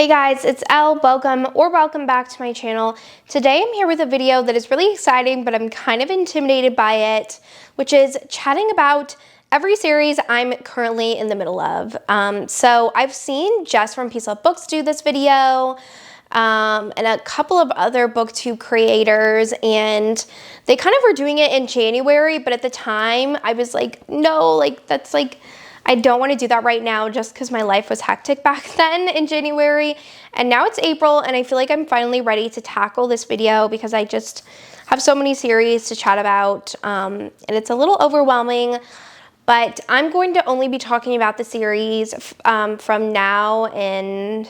Hey guys, it's Elle. Welcome back to my channel. Today I'm here with a video that is really exciting, but I'm kind of intimidated by it, which is chatting about every series I'm currently in the middle of. So I've seen Jess from Peace Love Books do this video, and a couple of other booktube creators, and they kind of were doing it in January, but at the time I was like, no, I don't want to do that right now just because my life was hectic back then in January. And now it's April and I feel like I'm finally ready to tackle this video because I just have so many series to chat about, and it's a little overwhelming. But I'm going to only be talking about the series from now and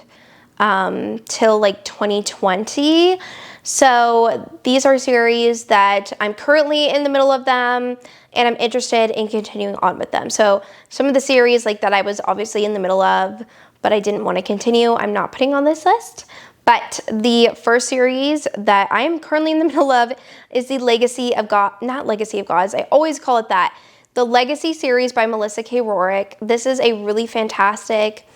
till like 2020. So these are series that I'm currently in the middle of them and I'm interested in continuing on with them. So some of the series like that I was obviously in the middle of, but I didn't want to continue, I'm not putting on this list. But the first series that I am currently in the middle of is the Legacy of God, not Legacy of Gods, I always call it that. The Legacy series by Melissa K. Rorick. This is a really fantastic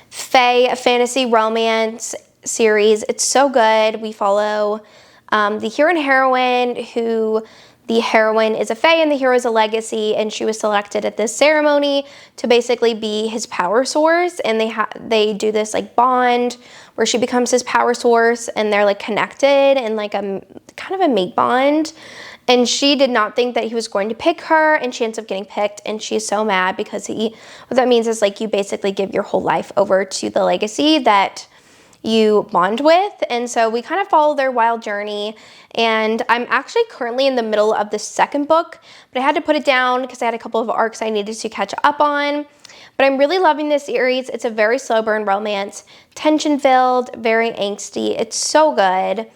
fae fantasy romance series. It's so good. We follow the hero and heroine, who the heroine is a fae and the hero is a legacy, and she was selected at this ceremony to basically be his power source, and they do this like bond where she becomes his power source and they're like connected in like a kind of a mate bond. And she did not think that he was going to pick her, and she ends up getting picked, and she's so mad because what that means is like you basically give your whole life over to the legacy that you bond with. And so we kind of follow their wild journey, and I'm actually currently in the middle of the second book, but I had to put it down because I had a couple of arcs I needed to catch up on. But I'm really loving this series. It's a very slow burn romance, tension filled, very angsty. It's so good.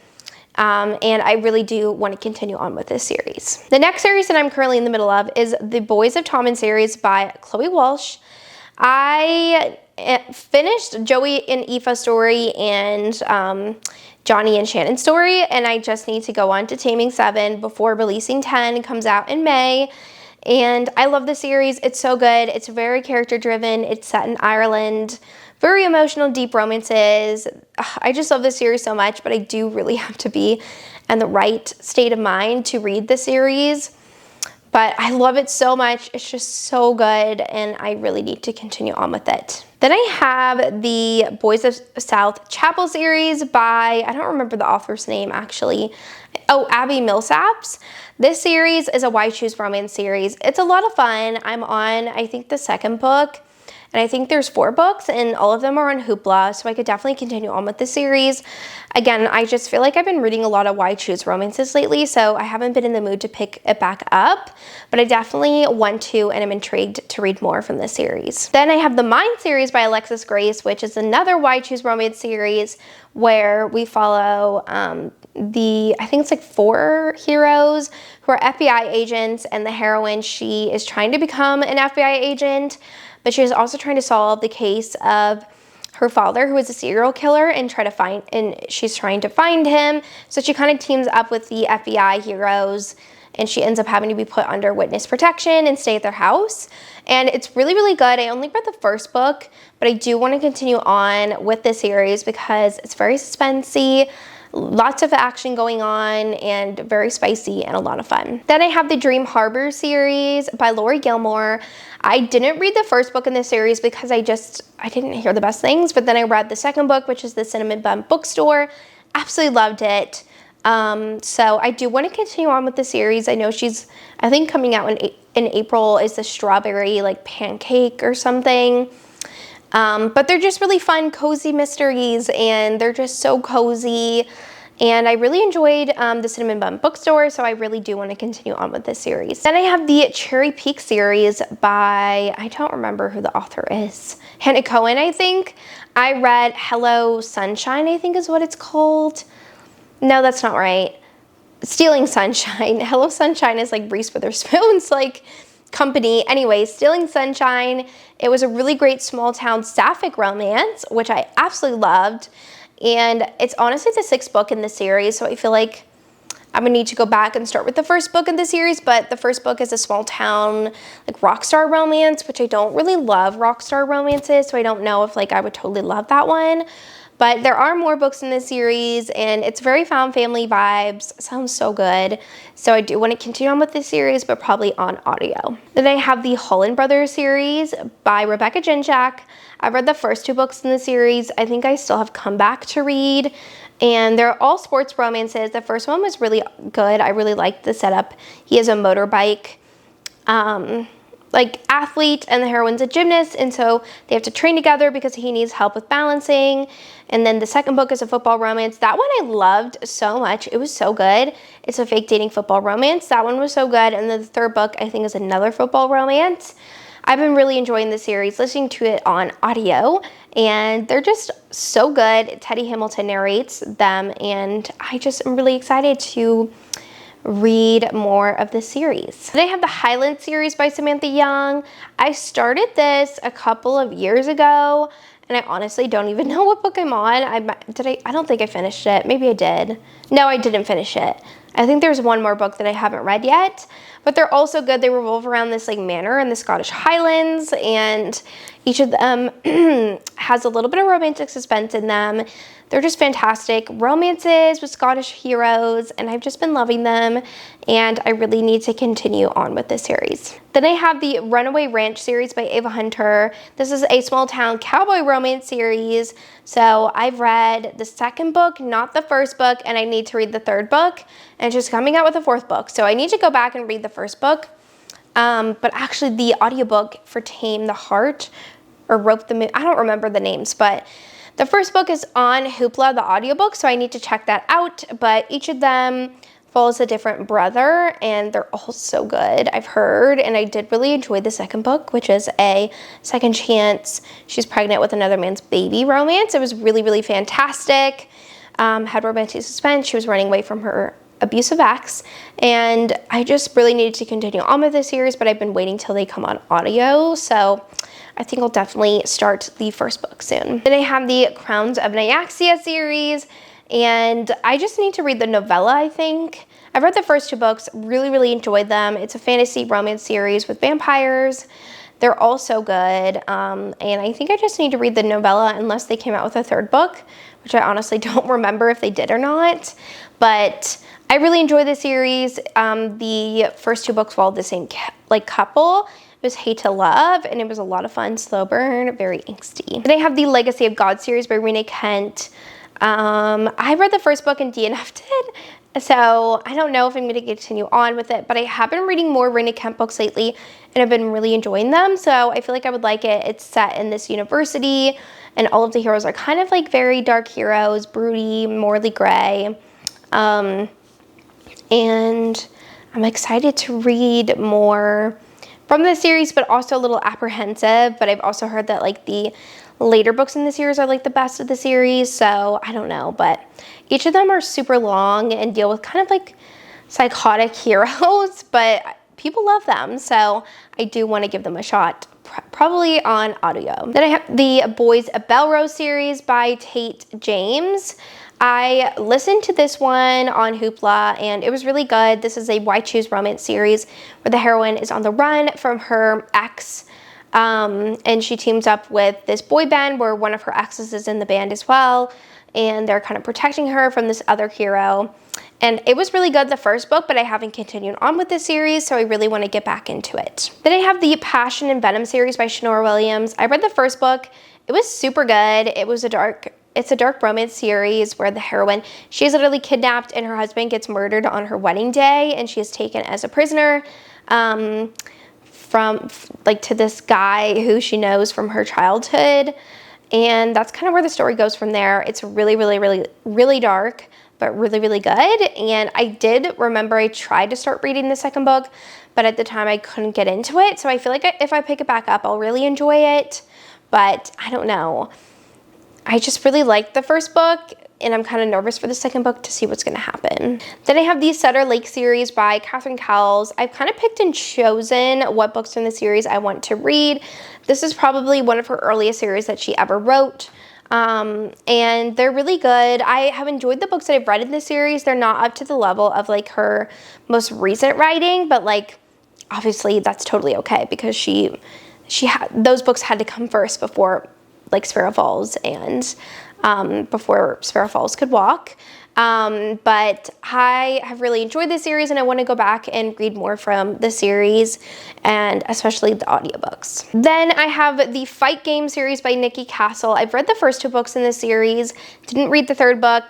And I really do want to continue on with this series. The next series that I'm currently in the middle of is the Boys of Tommen series by Chloe Walsh. I finished Joey and Aoife's story and Johnny and Shannon's story, and I just need to go on to Taming 7 before Releasing 10 comes out in May. And I love the series. It's so good. It's very character driven. It's set in Ireland. Very emotional, deep romances. I just love this series so much, but I do really have to be in the right state of mind to read the series. But I love it so much. It's just so good, and I really need to continue on with it. Then I have the Boys of South Chapel series by, I don't remember the author's name actually. Oh, Abby Millsaps. This series is a Why Choose Romance series. It's a lot of fun. I'm on, I think, the second book. And I think there's 4 books, and all of them are on Hoopla, so I could definitely continue on with the series. Again, I just feel like I've been reading a lot of Why Choose Romances lately, so I haven't been in the mood to pick it back up, but I definitely want to, and I'm intrigued to read more from this series. Then I have the Mind series by Alexis Grace, which is another Why Choose Romance series where we follow I think it's like 4 heroes who are FBI agents, and the heroine, she is trying to become an FBI agent, but she is also trying to solve the case of her father, who is a serial killer, and she's trying to find him. So she kind of teams up with the FBI heroes, and she ends up having to be put under witness protection and stay at their house. And it's really, really good. I only read the first book, but I do want to continue on with this series because it's very suspensey, lots of action going on, and very spicy and a lot of fun. Then I have the Dream Harbor series by Lori Gilmore. I didn't read the first book in this series because I didn't hear the best things, but then I read the second book, which is the Cinnamon Bun Bookstore. Absolutely loved it. So I do want to continue on with the series. I know I think coming out in April is the Strawberry like Pancake or something. But they're just really fun, cozy mysteries, and they're just so cozy. And I really enjoyed the Cinnamon Bun Bookstore, so I really do want to continue on with this series. Then I have the Cherry Peak series by, I don't remember who the author is, Hannah Cohen, I think. I read Hello Sunshine, I think is what it's called. No, that's not right. Stealing Sunshine. Hello Sunshine is like Reese Witherspoon's like company. Anyway, Stealing Sunshine. It was a really great small town sapphic romance, which I absolutely loved. And it's honestly the 6th book in the series, so I feel like I'm gonna need to go back and start with the first book in the series, but the first book is a small town, like rock star romance, which I don't really love rock star romances, so I don't know if like I would totally love that one. But there are more books in this series, and it's very found family vibes. Sounds so good. So I do want to continue on with this series, but probably on audio. Then I have the Holland Brothers series by Rebecca Jinchak. I've read the first 2 books in the series. I think I still have come back to read. And they're all sports romances. The first one was really good. I really liked the setup. He is a motorbike like athlete, and the heroine's a gymnast, and so they have to train together because he needs help with balancing. And then the second book is a football romance. That one I loved so much. It was so good. It's a fake dating football romance. That one was so good. And then the third book I think is another football romance. I've been really enjoying the series, listening to it on audio, and they're just so good. Teddy Hamilton narrates them, and I just am really excited to read more of the series. Then I have the Highland series by Samantha Young. I started this a couple of years ago, and I honestly don't even know what book I'm on. I don't think I finished it. Maybe I did. No, I didn't finish it. I think there's one more book that I haven't read yet, but they're also good. They revolve around this like manor in the Scottish Highlands, and each of them has a little bit of romantic suspense in them. They're just fantastic romances with Scottish heroes, and I've just been loving them, and I really need to continue on with this series. Then I have the Runaway Ranch series by Ava Hunter. This is a small town cowboy romance series. So I've read the second book, not the first book, and I need to read the third book, and she's coming out with a fourth book. So I need to go back and read the first book. But actually the audiobook for Tame the Heart or Rope the Moon, I don't remember the names, but the first book is on Hoopla, the audiobook, so I need to check that out. But each of them follows a different brother, and they're all so good, I've heard. And I did really enjoy the second book, which is a second chance. She's pregnant with another man's baby romance. It was really, really fantastic. Had romantic suspense. She was running away from her abusive ex, and I just really needed to continue on with this series, but I've been waiting till they come on audio, so I think I'll definitely start the first book soon. Then I have the Crowns of Nyaxia series, and I just need to read the novella, I think. I've read the first 2 books, really, really enjoyed them. It's a fantasy romance series with vampires. They're all so good, and I think I just need to read the novella unless they came out with a third book, which I honestly don't remember if they did or not, but I really enjoy this series. The first 2 books followed the same couple. It was Hate to Love, and it was a lot of fun, slow burn, very angsty. Then I have the Legacy of God series by Rena Kent. I read the first book and DNF did, so I don't know if I'm going to continue on with it, but I have been reading more Rena Kent books lately, and I've been really enjoying them, so I feel like I would like it. It's set in this university, and all of the heroes are kind of like very dark heroes, broody, morally gray, and I'm excited to read more from the series, but also a little apprehensive. But I've also heard that like the later books in the series are like the best of the series, so I don't know. But each of them are super long and deal with kind of like psychotic heroes, but people love them, so I do want to give them a shot, probably on audio. Then I have the Boys of Belrose series by Tate James. I listened to this one on Hoopla, and it was really good. This is a Why Choose romance series where the heroine is on the run from her ex, and she teams up with this boy band where one of her exes is in the band as well, and they're kind of protecting her from this other hero. And it was really good, the first book, but I haven't continued on with this series, so I really want to get back into it. Then I have the Passion and Venom series by Shanora Williams. I read the first book. It was super good. It's a dark romance series where the heroine, she's literally kidnapped and her husband gets murdered on her wedding day, and she is taken as a prisoner to this guy who she knows from her childhood. And that's kind of where the story goes from there. It's really, really, really, really dark, but really, really good. And I did remember I tried to start reading the second book, but at the time I couldn't get into it. So I feel like if I pick it back up, I'll really enjoy it. But I don't know. I just really liked the first book, and I'm kind of nervous for the second book to see what's going to happen. Then I have the Sutter Lake series by Catherine Cowles. I've kind of picked and chosen what books from the series I want to read. This is probably one of her earliest series that she ever wrote, and they're really good. I have enjoyed the books that I've read in this series. They're not up to the level of like her most recent writing, but like obviously that's totally okay because those books had to come first before like Sparrow Falls and before Sparrow Falls could walk. But I have really enjoyed this series, and I want to go back and read more from the series, and especially the audiobooks. Then I have the Fight Game series by Nikki Castle. I've read the first 2 books in this series, didn't read the 3rd book,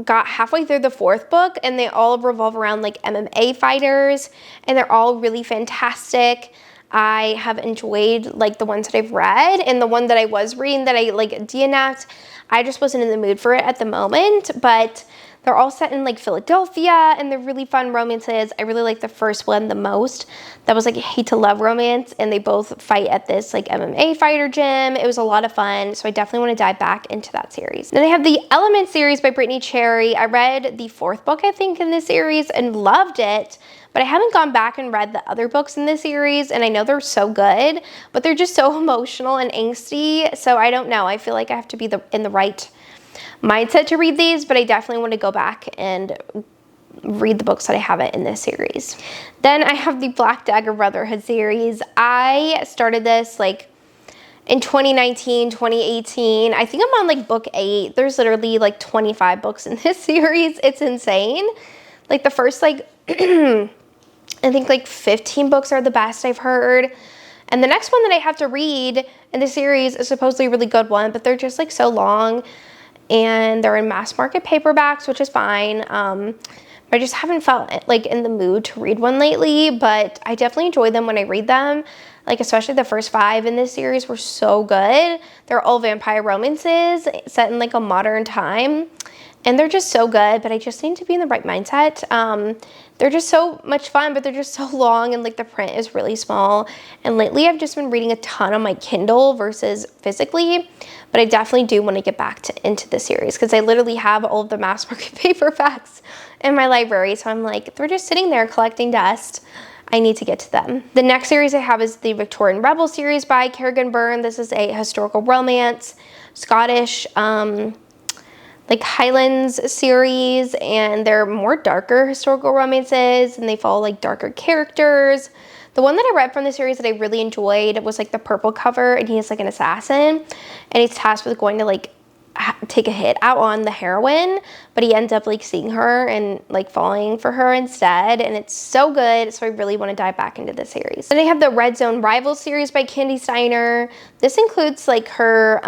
got halfway through the 4th book, and they all revolve around like MMA fighters, and they're all really fantastic. I have enjoyed like the ones that I've read, and the one that I was reading that I like DNF'd, I just wasn't in the mood for it at the moment, but they're all set in like Philadelphia, and they're really fun romances. I really like the first one the most. That was like a hate to love romance, and they both fight at this like MMA fighter gym. It was a lot of fun, so I definitely want to dive back into that series. Then I have the Element series by Brittany Cherry. I read the 4th book, I think, in this series and loved it, but I haven't gone back and read the other books in this series, and I know they're so good, but they're just so emotional and angsty, so I don't know. I feel like I have to be in the right mindset to read these, but I definitely want to go back and read the books that I haven't in this series. Then I have the Black Dagger Brotherhood series. I started this like in 2019, 2018. I think I'm on like book 8. There's literally like 25 books in this series. It's insane. Like the first like, I think like 15 books are the best I've heard. And the next one that I have to read in the series is supposedly a really good one, but they're just like so long, and they're in mass market paperbacks, which is fine. I just haven't felt like in the mood to read one lately, but I definitely enjoy them when I read them. Like especially the first 5 in this series were so good. They're all vampire romances set in like a modern time, and they're just so good, but I just need to be in the right mindset. They're just so much fun, but they're just so long, and like the print is really small. And lately I've just been reading a ton on my Kindle versus physically, but I definitely do want to get back into the series because I literally have all of the mass market paperbacks in my library. So I'm like, they're just sitting there collecting dust. I need to get to them. The next series I have is the Victorian Rebel series by Kerrigan Byrne. This is a historical romance, Scottish, like Highlands series, and they're more darker historical romances, and they follow like darker characters. The one that I read from the series that I really enjoyed was like the purple cover, and he's like an assassin, and he's tasked with going to like take a hit out on the heroine, but he ends up like seeing her and like falling for her instead, and it's so good, so I really want to dive back into this series. Then I have the Red Zone Rivals series by Candy Steiner. This includes like her,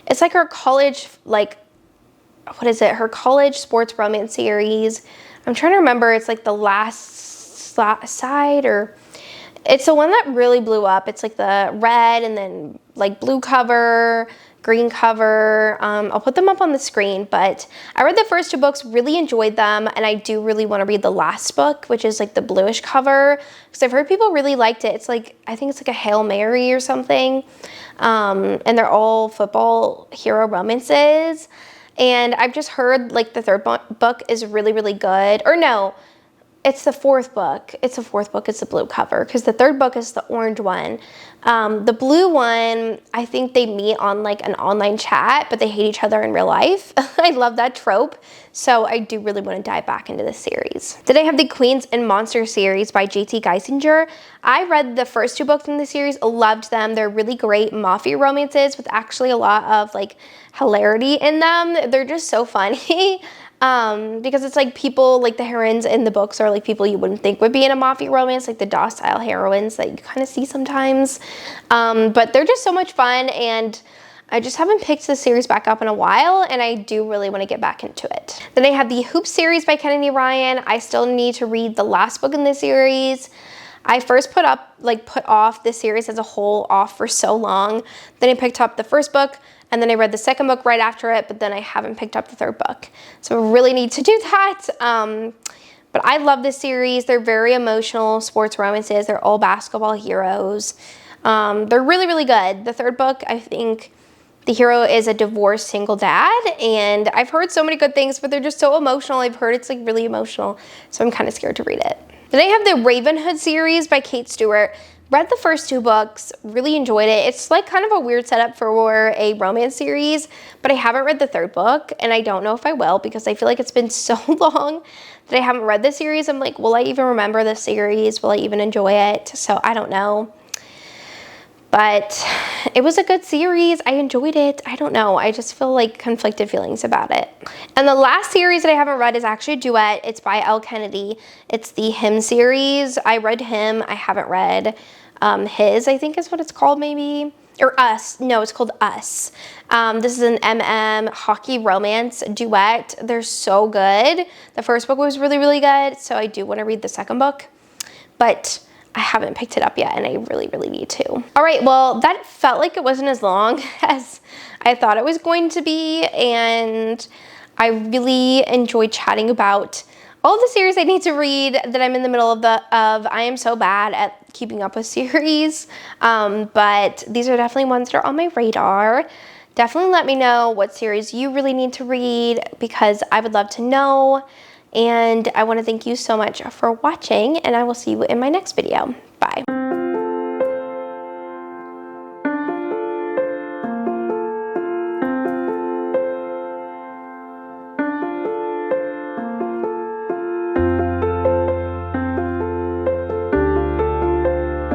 it's like her college, like, what is it? Her college sports romance series. I'm trying to remember. It's like the Last Side, or it's the one that really blew up. It's like the red and then like blue cover, green cover. I'll put them up on the screen, but I read the first 2 books, really enjoyed them, and I do really want to read the last book, which is like the bluish cover, because I've heard people really liked it. It's like, I think it's like a Hail Mary or something, and they're all football hero romances. And I've just heard like the 3rd book is really, really good. Or no, it's the 4th book. It's the 4th book. It's the blue cover, because the 3rd book is the orange one. The blue one, I think they meet on like an online chat, but they hate each other in real life. I love that trope. So I do really want to dive back into this series. Then I have the Queens and Monsters series by J.T. Geisinger. I read the first 2 books in the series, loved them. They're really great mafia romances with actually a lot of like hilarity in them. They're just so funny. Because it's like people, like the heroines in the books are like people you wouldn't think would be in a mafia romance, like the docile heroines that you kind of see sometimes. But they're just so much fun, and I just haven't picked the series back up in a while, and I do really want to get back into it. Then I have the Hoop series by Kennedy Ryan. I still need to read the last book in this series. I first put off this series as a whole off for so long. Then I picked up the first book, and then I read the second book right after it, but then I haven't picked up the 3rd book. So I really need to do that. But I love this series. They're very emotional sports romances. They're all basketball heroes. They're really, really good. The 3rd book, I think the hero is a divorced single dad, and I've heard so many good things, but they're just so emotional. I've heard it's like really emotional, so I'm kind of scared to read it. Then I have the Ravenhood series by Kate Stewart. Read the first 2 books, really enjoyed it. It's like kind of a weird setup for a romance series, but I haven't read the 3rd book, and I don't know if I will, because I feel like it's been so long that I haven't read the series. I'm like, will I even remember the series? Will I even enjoy it? So I don't know. But it was a good series. I enjoyed it. I don't know. I just feel like conflicted feelings about it. And the last series that I haven't read is actually a duet. It's by Elle Kennedy. It's the Him series. I read Him. I haven't read His, I think is what it's called maybe. Or Us. No, it's called Us. This is an MM hockey romance duet. They're so good. The first book was really, really good. So I do want to read the second book. But I haven't picked it up yet, and I really, really need to. All right, well, that felt like it wasn't as long as I thought it was going to be, and I really enjoyed chatting about all the series I need to read that I'm in the middle of. I am so bad at keeping up with series, but these are definitely ones that are on my radar. Definitely let me know what series you really need to read, because I would love to know. And I want to thank you so much for watching, and I will see you in my next video. Bye.